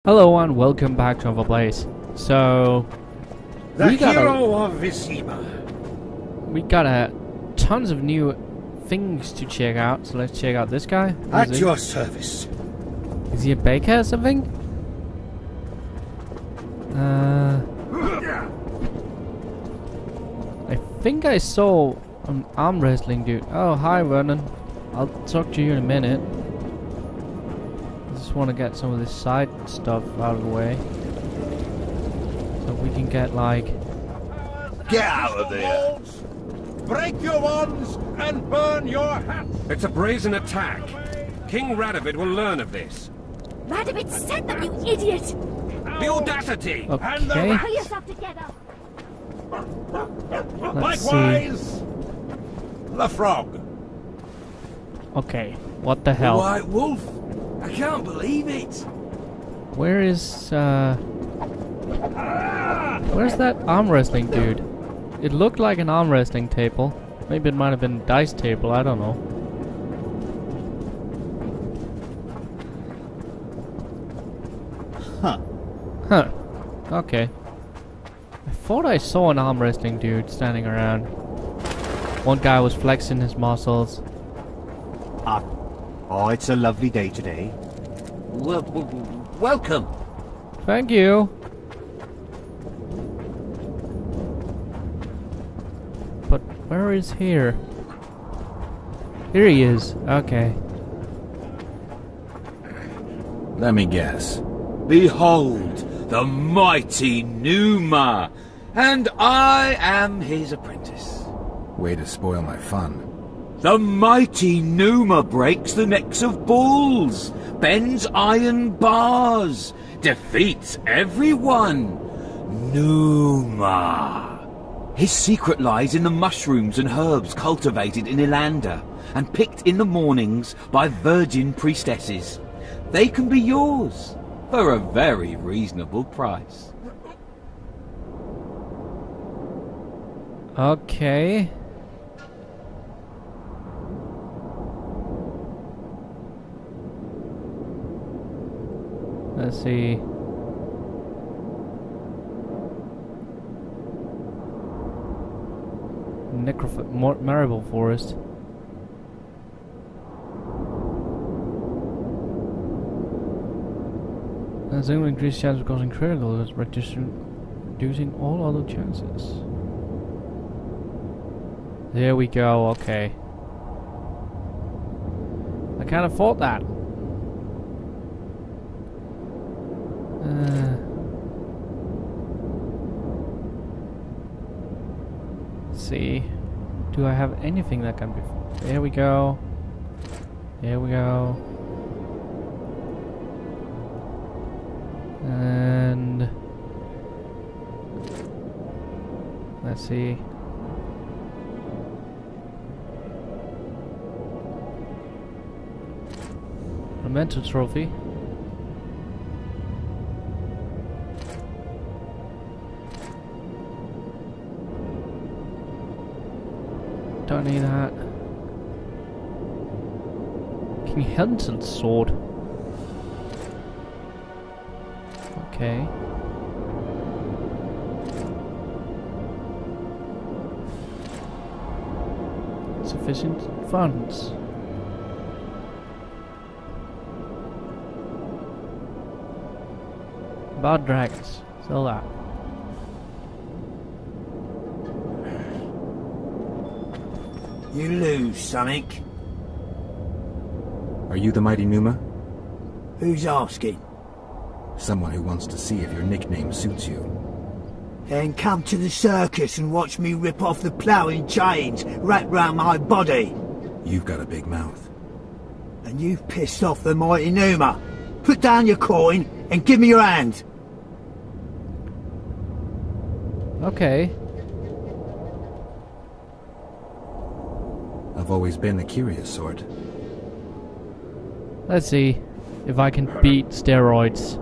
Hello and welcome back to Overblaze. So the hero of Visima. We got tons of new things to check out. So let's check out this guy. At your service. Is he a baker or something? I think I saw an arm wrestling dude. Oh, hi Vernon. I'll talk to you in a minute. Just want to get some of this side stuff out of the way so we can get like get out of there. Break your wands and burn your hats. It's a brazen attack. King Radovid will learn of this. Radovid said that, you idiot! The audacity! Okay. Pull yourself together. Let's Likewise, see. the frog. Okay, what the hell? White wolf. I can't believe it. Where's that arm wrestling dude? It looked like an arm wrestling table. Maybe it might have been a dice table, I don't know. Huh. Okay. I thought I saw an arm wrestling dude standing around. One guy was flexing his muscles. Oh, it's a lovely day today. Welcome. Thank you. But where is here? Here he is. Okay. Let me guess. Behold, the mighty Numa, and I am his apprentice. Way to spoil my fun. The mighty Numa breaks the necks of bulls, bends iron bars, defeats everyone. Numa. His secret lies in the mushrooms and herbs cultivated in Ilanda and picked in the mornings by virgin priestesses. They can be yours for a very reasonable price. Okay. Let's see. Marble Forest. There's only increased chance of causing critical, is reducing all other chances. There we go, okay. I can't afford that. Let's see. Do I have anything that can be... There we go. There we go. And... let's see. A mental trophy. Don't need that. King Hensel's sword. Okay. Sufficient funds. About dragons. Sell that. You lose, Sonic. Are you the mighty Numa? Who's asking? Someone who wants to see if your nickname suits you. Then come to the circus and watch me rip off the ploughing chains wrapped round my body. You've got a big mouth. And you've pissed off the mighty Numa. Put down your coin and give me your hand. Okay. I've always been the curious sort. Let's see if I can beat steroids.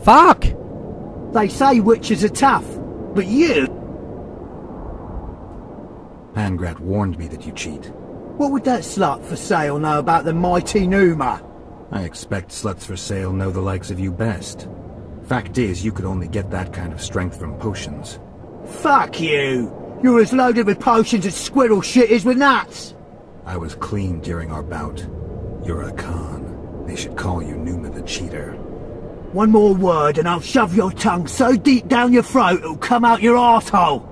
Fuck! They say witches are tough, but you... Pangrat warned me that you cheat. What would that slut for sale know about the mighty Numa? I expect sluts for sale know the likes of you best. Fact is, you could only get that kind of strength from potions. Fuck you! You're as loaded with potions as squirrel shit is with nuts! I was clean during our bout. You're a con. They should call you Numa the Cheater. One more word and I'll shove your tongue so deep down your throat it'll come out your arsehole!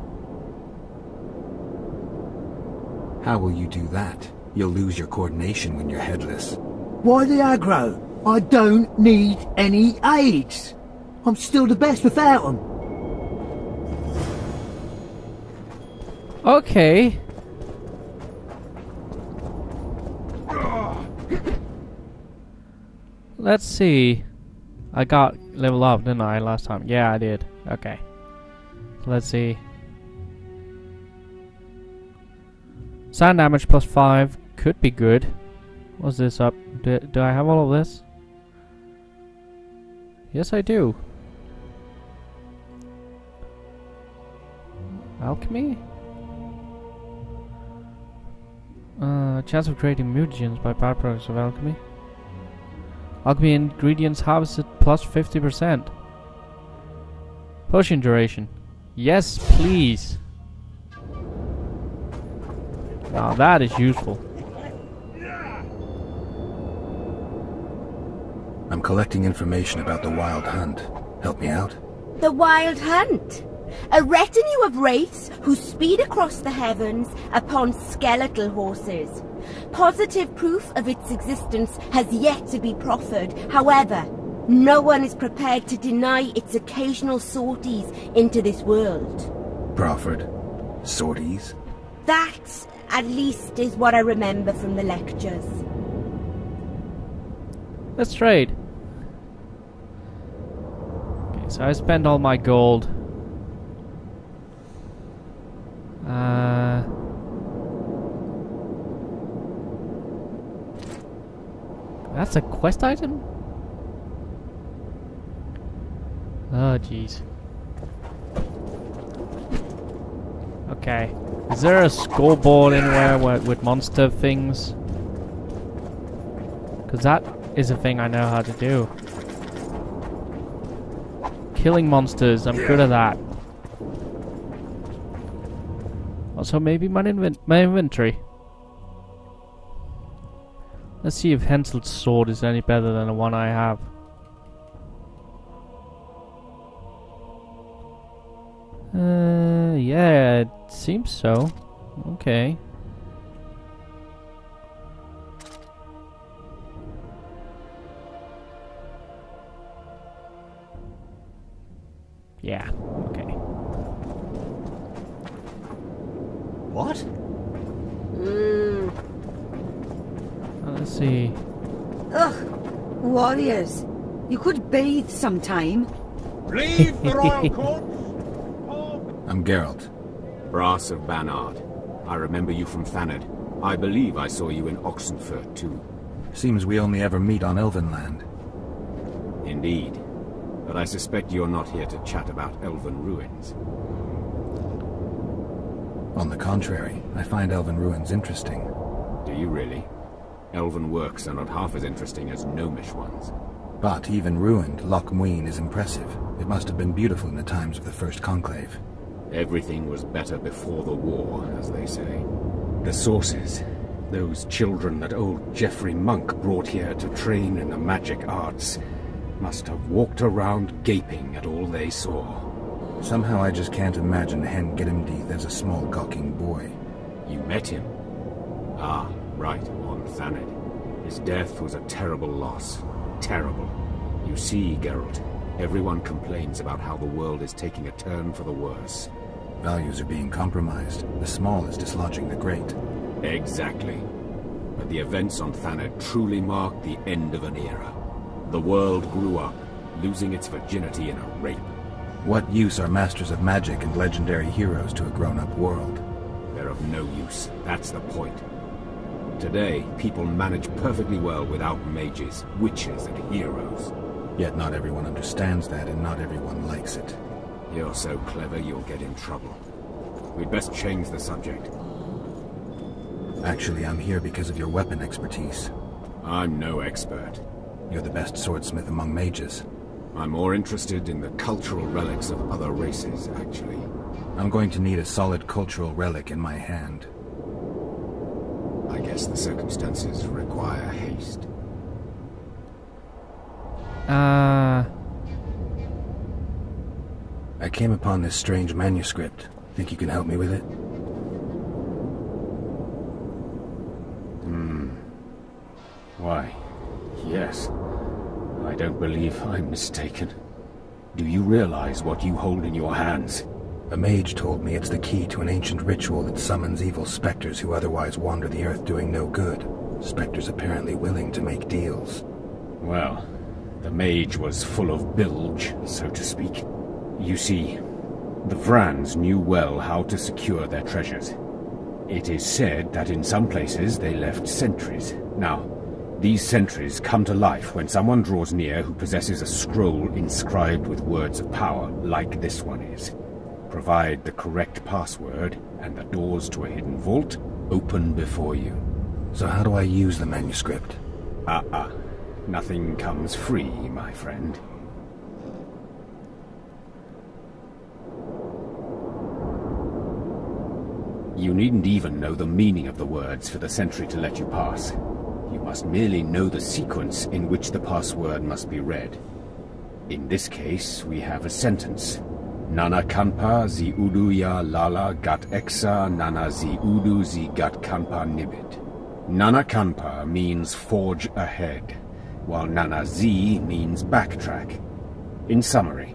How will you do that? You'll lose your coordination when you're headless. Why the aggro? I don't need any aids. I'm still the best without them. Okay. Let's see. I got level up, didn't I, last time? Yeah, I did. Okay. Let's see. Sound damage plus 5 could be good. What's this up? Do I have all of this? Yes, I do. Alchemy? Chance of creating mutagens by byproducts of alchemy. Alchemy ingredients harvested plus 50%. Potion duration. Yes, please. Now that is useful. I'm collecting information about the Wild Hunt. Help me out? The Wild Hunt. A retinue of wraiths who speed across the heavens upon skeletal horses. Positive proof of its existence has yet to be proffered. However, no one is prepared to deny its occasional sorties into this world. Proffered? Sorties? That, at least, is what I remember from the lectures. Let's trade. Okay, so I spent all my gold. That's a quest item? Oh, jeez. Okay. Is there a scoreboard anywhere with monster things? Because that is a thing I know how to do. Killing monsters, I'm good at that. Also, maybe my inventory. Let's see if Hensel's sword is any better than the one I have. Yeah, it seems so. Okay. Yeah, okay. What? Let's see. Ugh, warriors. You could bathe sometime. Leave the royal court. I'm Geralt. Brass of Banard. I remember you from Thanedd. I believe I saw you in Oxenfurt too. Seems we only ever meet on Elvenland. Indeed. But I suspect you're not here to chat about elven ruins. On the contrary, I find elven ruins interesting. Do you really? Elven works are not half as interesting as gnomish ones. But even ruined, Loch Muin is impressive. It must have been beautiful in the times of the First Conclave. Everything was better before the war, as they say. The sources. Those children that old Geoffrey Monk brought here to train in the magic arts must have walked around gaping at all they saw. Somehow I just can't imagine Hen Gedimdeath as a small gawking boy. You met him? Ah, right, on Thanedd. His death was a terrible loss. Terrible. You see, Geralt, everyone complains about how the world is taking a turn for the worse. Values are being compromised. The small is dislodging the great. Exactly. But the events on Thanedd truly marked the end of an era. The world grew up, losing its virginity in a rape. What use are masters of magic and legendary heroes to a grown-up world? They're of no use. That's the point. Today, people manage perfectly well without mages, witches, and heroes. Yet not everyone understands that, and not everyone likes it. You're so clever you'll get in trouble. We'd best change the subject. Actually, I'm here because of your weapon expertise. I'm no expert. You're the best swordsmith among mages. I'm more interested in the cultural relics of other races, actually. I'm going to need a solid cultural relic in my hand. I guess the circumstances require haste. I came upon this strange manuscript. Think you can help me with it? Why, yes. I don't believe I'm mistaken. Do you realize what you hold in your hands? A mage told me it's the key to an ancient ritual that summons evil specters who otherwise wander the earth doing no good. Specters apparently willing to make deals. Well, the mage was full of bilge, so to speak. You see, the Vrans knew well how to secure their treasures. It is said that in some places they left sentries. Now, these sentries come to life when someone draws near who possesses a scroll inscribed with words of power, like this one is. Provide the correct password, and the doors to a hidden vault open before you. So how do I use the manuscript? Nothing comes free, my friend. You needn't even know the meaning of the words for the sentry to let you pass. You must merely know the sequence in which the password must be read. In this case, we have a sentence. Nana kanpa zi udu ya lala gat exa nana zi udu zi gat kanpa nibit. Nana kanpa means forge ahead, while nana zi means backtrack. In summary,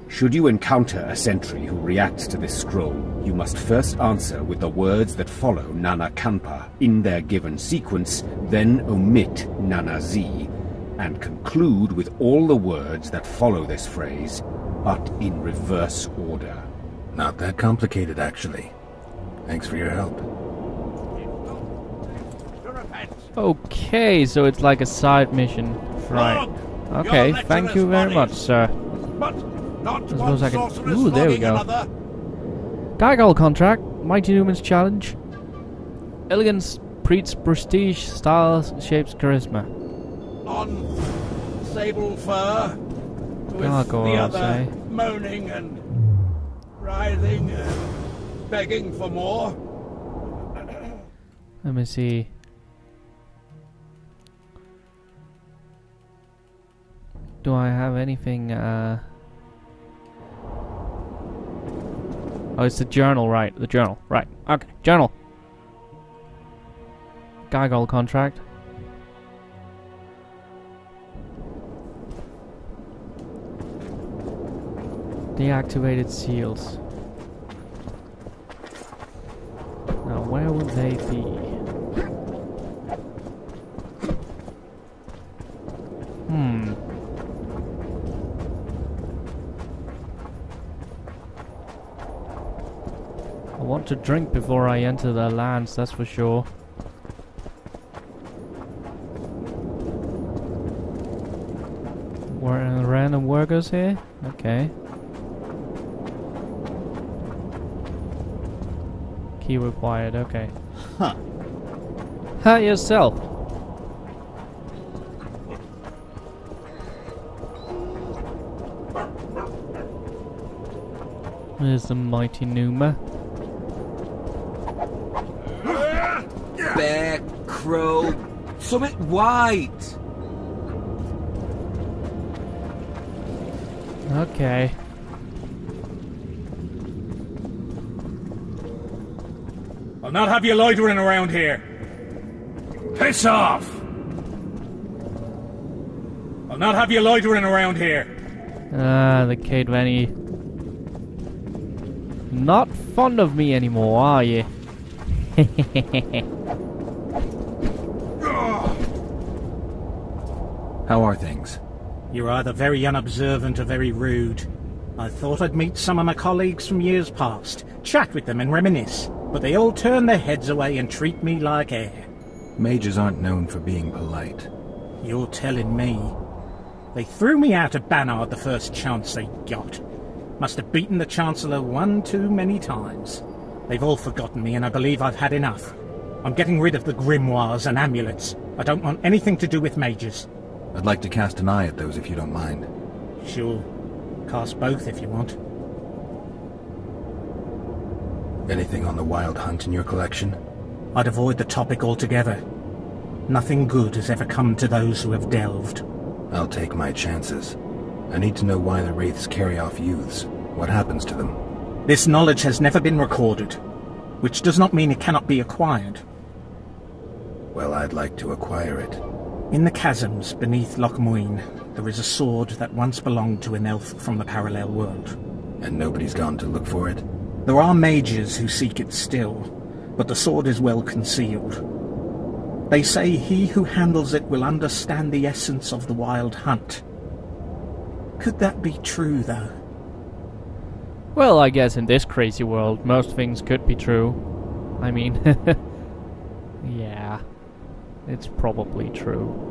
should you encounter a sentry who reacts to this scroll, you must first answer with the words that follow Nana Kanpa in their given sequence, then omit Nana Z, and conclude with all the words that follow this phrase, but in reverse order. Not that complicated, actually. Thanks for your help. Okay, so it's like a side mission. Right. Okay, thank you very much, sir. Not I suppose I can... sorceress Ooh, there we flogging go. another. Gargoyle contract. Mighty Newman's challenge. Elegance breeds prestige. Style shapes charisma. On sable fur, with Gargoyle, the I'll other say. moaning and writhing and begging for more. Let me see. Do I have anything, Oh, it's the journal, right. The journal, right. Okay, journal. Gargoyle contract. Deactivated seals. Now, where would they be? I want to drink before I enter the lands, that's for sure. Random workers here? Okay. Key required, okay. Huh. Ha yourself! There's the mighty Numa. Bear, crow, summit white. Okay. I'll not have you loitering around here. Piss off! I'll not have you loitering around here. Ah, the Cade Vanny. Not fond of me anymore, are you? How are things? You're either very unobservant or very rude. I thought I'd meet some of my colleagues from years past, chat with them and reminisce, but they all turn their heads away and treat me like air. Mages aren't known for being polite. You're telling me. They threw me out of Banard the first chance they got. Must have beaten the Chancellor one too many times. They've all forgotten me, and I believe I've had enough. I'm getting rid of the grimoires and amulets. I don't want anything to do with mages. I'd like to cast an eye at those if you don't mind. Sure. Cast both if you want. Anything on the Wild Hunt in your collection? I'd avoid the topic altogether. Nothing good has ever come to those who have delved. I'll take my chances. I need to know why the Wraiths carry off youths. What happens to them? This knowledge has never been recorded, which does not mean it cannot be acquired. Well, I'd like to acquire it. In the chasms beneath Loch Muin, there is a sword that once belonged to an elf from the parallel world. And nobody's gone to look for it? There are mages who seek it still, but the sword is well concealed. They say he who handles it will understand the essence of the Wild Hunt. Could that be true, though? Well, I guess in this crazy world, most things could be true. I mean, yeah, it's probably true.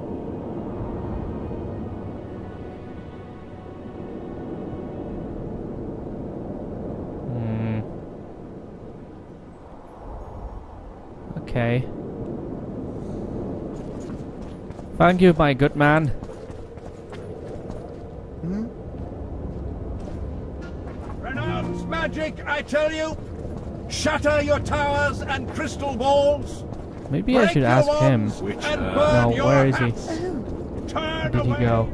Okay. Thank you, my good man. Renard's magic, I tell you! Shatter your towers and crystal balls! Maybe I should ask him. No, where is he? Where did he go?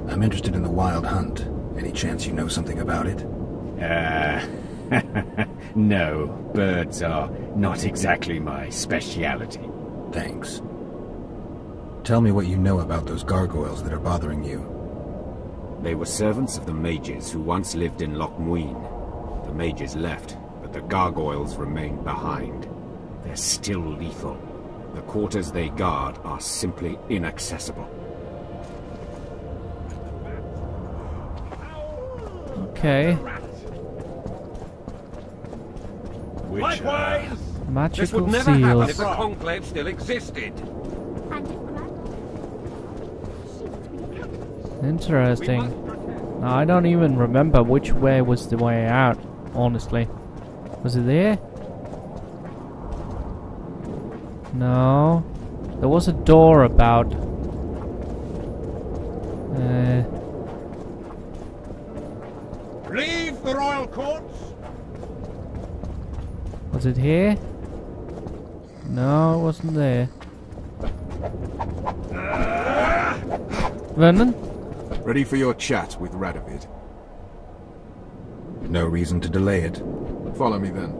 I'm interested in the Wild Hunt. Any chance you know something about it? No, birds are not exactly my speciality. Thanks. Tell me what you know about those gargoyles that are bothering you. They were servants of the mages who once lived in Loch Muin. The mages left, but the gargoyles remained behind. They're still lethal. The quarters they guard are simply inaccessible. Okay. Likewise! Magical This would never happen if seals. the Conclave still existed. Interesting. Now, I don't even remember which way was the way out, honestly. Was it there? No. There was a door about. Leave the royal courts! Was it here? No, it wasn't there. Vernon? Ready for your chat with Radovid. No reason to delay it. Follow me then.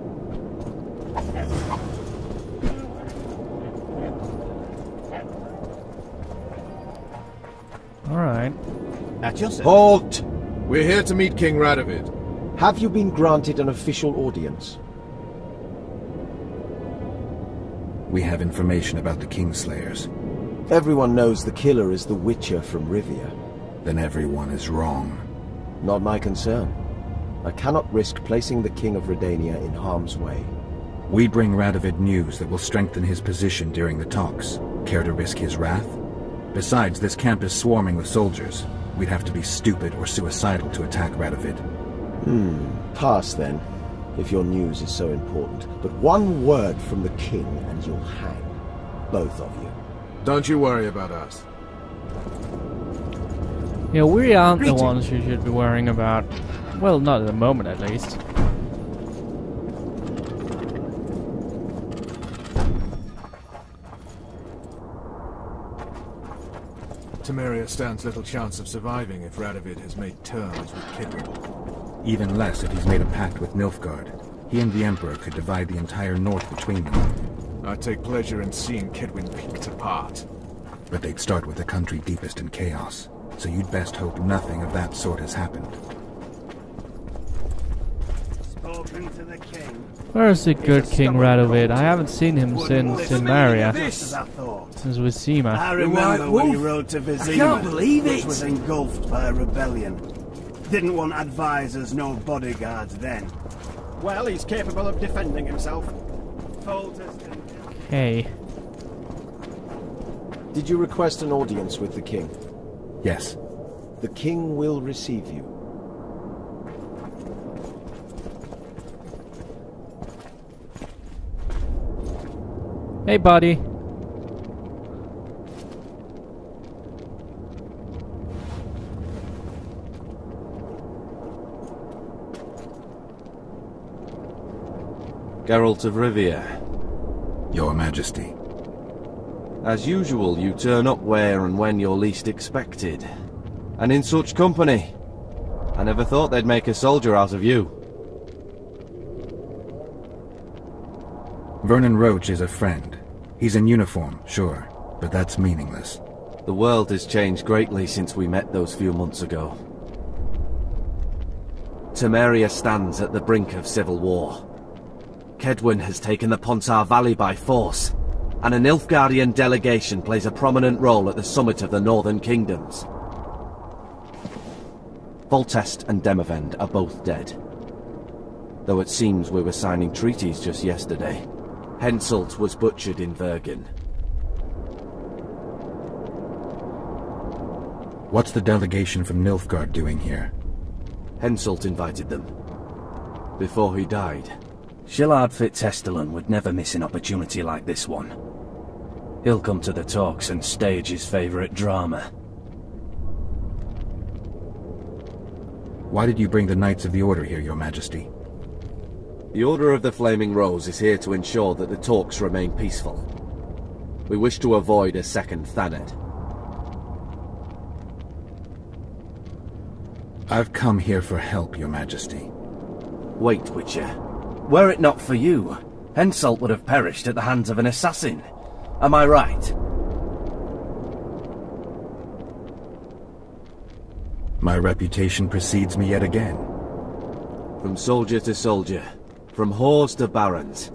Alright. At your service. Halt! We're here to meet King Radovid. Have you been granted an official audience? We have information about the Kingslayers. Everyone knows the killer is the Witcher from Rivia. Then everyone is wrong. Not my concern. I cannot risk placing the King of Redania in harm's way. We bring Radovid news that will strengthen his position during the talks. Care to risk his wrath? Besides, this camp is swarming with soldiers. We'd have to be stupid or suicidal to attack Radovid. Pass then, if your news is so important. But one word from the King and you'll hang. Both of you. Don't you worry about us. Yeah, we aren't the ones you should be worrying about. Well, not at the moment, at least. Temeria stands little chance of surviving if Radovid has made terms with Kidwin. Even less if he's made a pact with Nilfgaard. He and the Emperor could divide the entire north between them. I take pleasure in seeing Kidwin picked apart. But they'd start with the country deepest in chaos. So you'd best hope nothing of that sort has happened. Spoken to the king. Where's the good King Radovid? I haven't seen him since Maria. Since Wisima. I remember when he rode to Vizima, I can't believe which it. was engulfed by a rebellion. Didn't want advisors, no bodyguards then. Well, he's capable of defending himself. Okay. Did Did you request an audience with the king? Yes. The king will receive you. Hey, buddy. Geralt of Rivia. Your Majesty. As usual, you turn up where and when you're least expected. And in such company. I never thought they'd make a soldier out of you. Vernon Roach is a friend. He's in uniform, sure, but that's meaningless. The world has changed greatly since we met those few months ago. Temeria stands at the brink of civil war. Kedwin has taken the Pontar Valley by force, and a Nilfgaardian delegation plays a prominent role at the summit of the Northern Kingdoms. Voltest and Demavend are both dead. Though it seems we were signing treaties just yesterday. Henselt was butchered in Vergen. What's the delegation from Nilfgaard doing here? Henselt invited them. Before he died. Shillard Fitzhestelin would never miss an opportunity like this one. He'll come to the talks and stage his favourite drama. Why did you bring the Knights of the Order here, Your Majesty? The Order of the Flaming Rose is here to ensure that the talks remain peaceful. We wish to avoid a second Thanet. I've come here for help, Your Majesty. Wait, Witcher. Were it not for you, Henselt would have perished at the hands of an assassin. Am I right? My reputation precedes me yet again. From soldier to soldier, from whores to barons,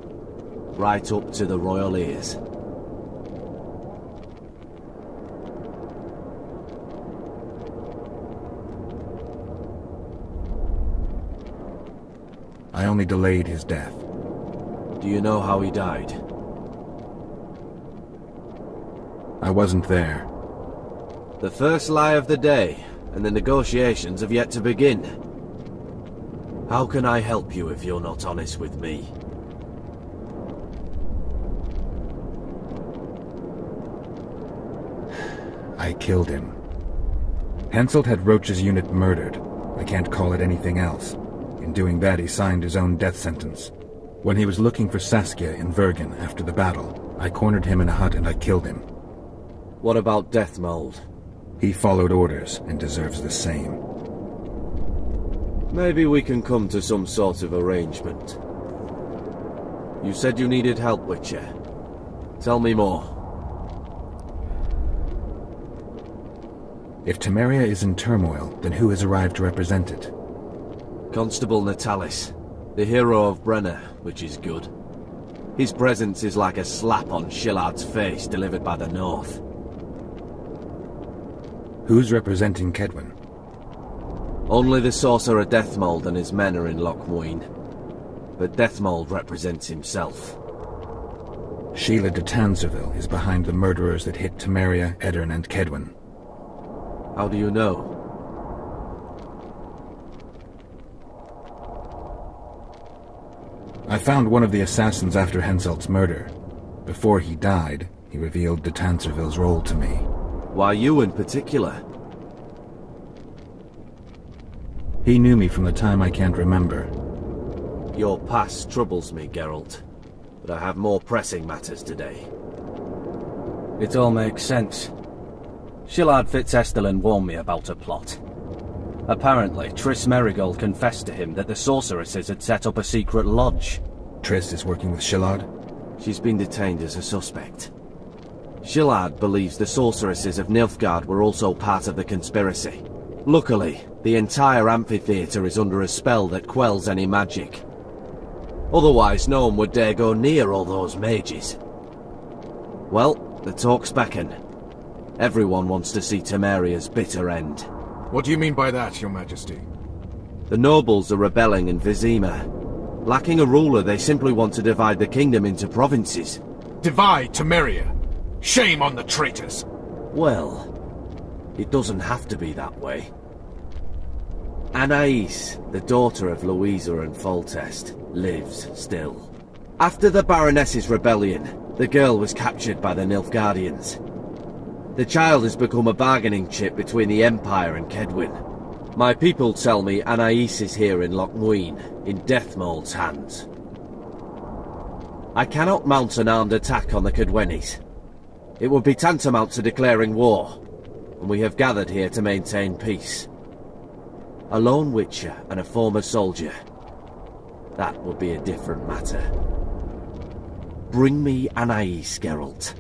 right up to the royal ears. I only delayed his death. Do you know how he died? I wasn't there. The first lie of the day, and the negotiations have yet to begin. How can I help you if you're not honest with me? I killed him. Henselt had Roach's unit murdered. I can't call it anything else. In doing that, he signed his own death sentence. When he was looking for Saskia in Vergen after the battle, I cornered him in a hut and I killed him. What about Deathmold? He followed orders and deserves the same. Maybe we can come to some sort of arrangement. You said you needed help, Witcher. Tell me more. If Temeria is in turmoil, then who has arrived to represent it? Constable Natalis, the hero of Brenner, which is good. His presence is like a slap on Shillard's face delivered by the North. Who's representing Kedwin? Only the sorcerer Deathmold and his men are in Lochmuin. But Deathmold represents himself. Sheila de Tanserville is behind the murderers that hit Temeria, Eddern, and Kedwin. How do you know? I found one of the assassins after Henselt's murder. Before he died, he revealed de Tanserville's role to me. Why you in particular? He knew me from the time I can't remember. Your past troubles me, Geralt. But I have more pressing matters today. It all makes sense. Shillard Fitzhestelin warned me about a plot. Apparently, Triss Merigold confessed to him that the sorceresses had set up a secret lodge. Triss is working with Shillard? She's been detained as a suspect. Shillard believes the sorceresses of Nilfgaard were also part of the conspiracy. Luckily, the entire amphitheatre is under a spell that quells any magic. Otherwise, no one would dare go near all those mages. Well, the talks beckon. Everyone wants to see Temeria's bitter end. What do you mean by that, Your Majesty? The nobles are rebelling in Vizima. Lacking a ruler, they simply want to divide the kingdom into provinces. Divide Temeria? Shame on the traitors! Well, it doesn't have to be that way. Anais, the daughter of Louisa and Foltest, lives still. After the Baroness's rebellion, the girl was captured by the Nilfgaardians. The child has become a bargaining chip between the Empire and Kedwin. My people tell me Anais is here in Lochmuin, in Deathmold's hands. I cannot mount an armed attack on the Kedwenis. It would be tantamount to declaring war, and we have gathered here to maintain peace. A lone witcher and a former soldier. That would be a different matter. Bring me Anais, Geralt,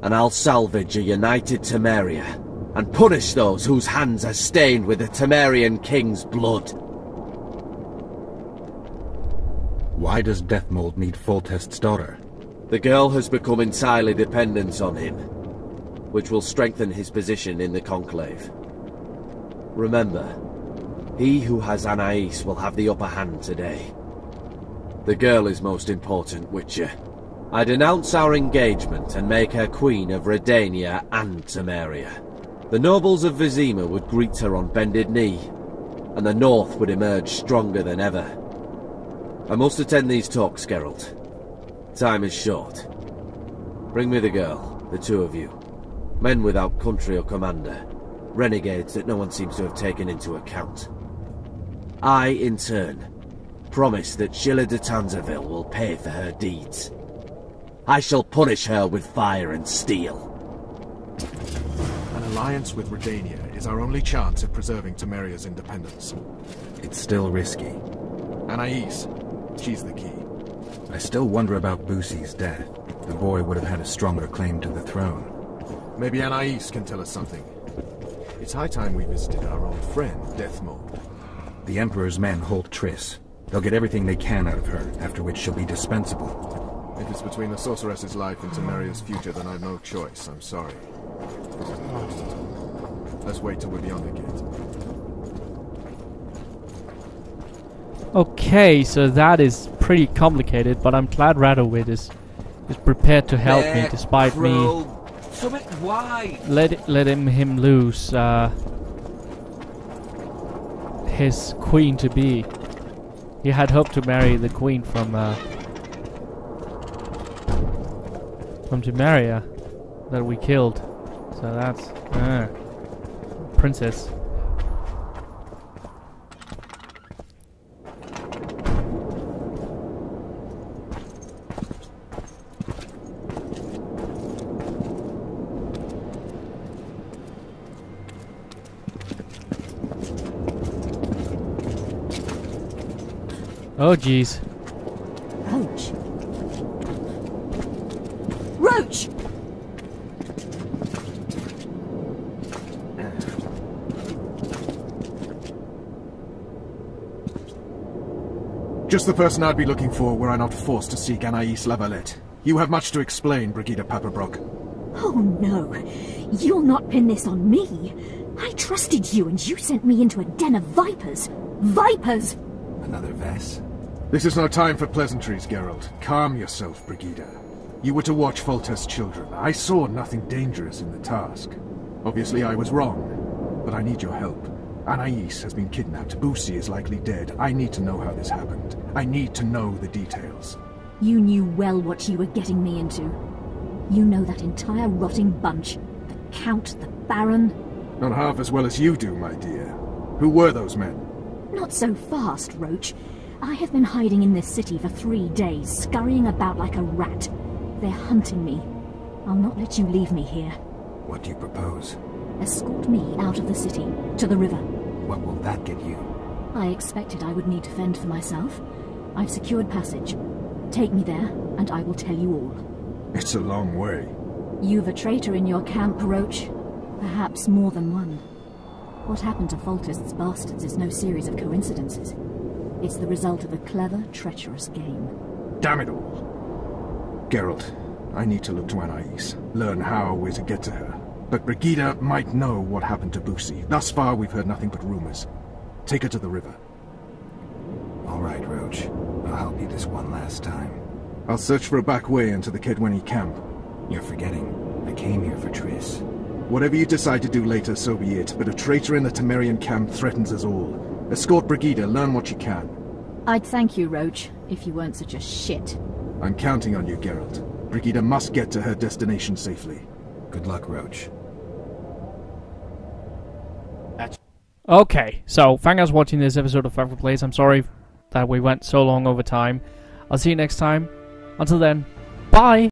and I'll salvage a united Temeria, and punish those whose hands are stained with the Temerian king's blood. Why does Deathmold need Foltest's daughter? The girl has become entirely dependent on him, which will strengthen his position in the Conclave. Remember, he who has Anais will have the upper hand today. The girl is most important, Witcher. I denounce our engagement and make her Queen of Redania and Temeria. The nobles of Vizima would greet her on bended knee, and the North would emerge stronger than ever. I must attend these talks, Geralt. Time is short. Bring me the girl, the two of you. Men without country or commander. Renegades that no one seems to have taken into account. I, in turn, promise that Sheila de Tanzaville will pay for her deeds. I shall punish her with fire and steel. An alliance with Redania is our only chance of preserving Temeria's independence. It's still risky. Anais, she's the key. I still wonder about Boussy's death. The boy would have had a stronger claim to the throne. Maybe Anais can tell us something. It's high time we visited our old friend, Deathmold. The Emperor's men hold Triss. They'll get everything they can out of her, after which she'll be dispensable. If it's between the sorceress's life and Temeria's future, then I've no choice. I'm sorry. This is the last. Let's wait till we're beyond the gate. Okay, so that is pretty complicated, but I'm glad Radovid is prepared to help me despite me. Let him lose his queen to be. He had hoped to marry the queen from Temeria that we killed. So that's princess. Oh jeez. Roach. Roach! Just the person I'd be looking for were I not forced to seek Anais Lavalette. You have much to explain, Brigida Paperbrock. Oh no, you'll not pin this on me. I trusted you and you sent me into a den of vipers. Vipers! Another Vess? This is no time for pleasantries, Geralt. Calm yourself, Brigida. You were to watch Foltest's children. I saw nothing dangerous in the task. Obviously I was wrong, but I need your help. Anais has been kidnapped. Boussy is likely dead. I need to know how this happened. I need to know the details. You knew well what you were getting me into. You know that entire rotting bunch. The Count, the Baron. Not half as well as you do, my dear. Who were those men? Not so fast, Roach. I have been hiding in this city for 3 days, scurrying about like a rat. They're hunting me. I'll not let you leave me here. What do you propose? Escort me out of the city, to the river. What will that get you? I expected I would need to fend for myself. I've secured passage. Take me there, and I will tell you all. It's a long way. You've a traitor in your camp, Roach. Perhaps more than one. What happened to Foltest's bastards is no series of coincidences. It's the result of a clever, treacherous game. Damn it all! Geralt, I need to look to Anais, learn how we're to get to her. But Brigida might know what happened to Boussy. Thus far, we've heard nothing but rumors. Take her to the river. All right, Roach. I'll help you this one last time. I'll search for a back way into the Kedweni camp. You're forgetting. I came here for Triss. Whatever you decide to do later, so be it, but a traitor in the Temerian camp threatens us all. Escort Brigida, learn what you can. I'd thank you, Roach, if you weren't such a shit. I'm counting on you, Geralt. Brigida must get to her destination safely. Good luck, Roach. Okay, so thank you guys for watching this episode of Ankford Plays. I'm sorry that we went so long over time. I'll see you next time. Until then, bye!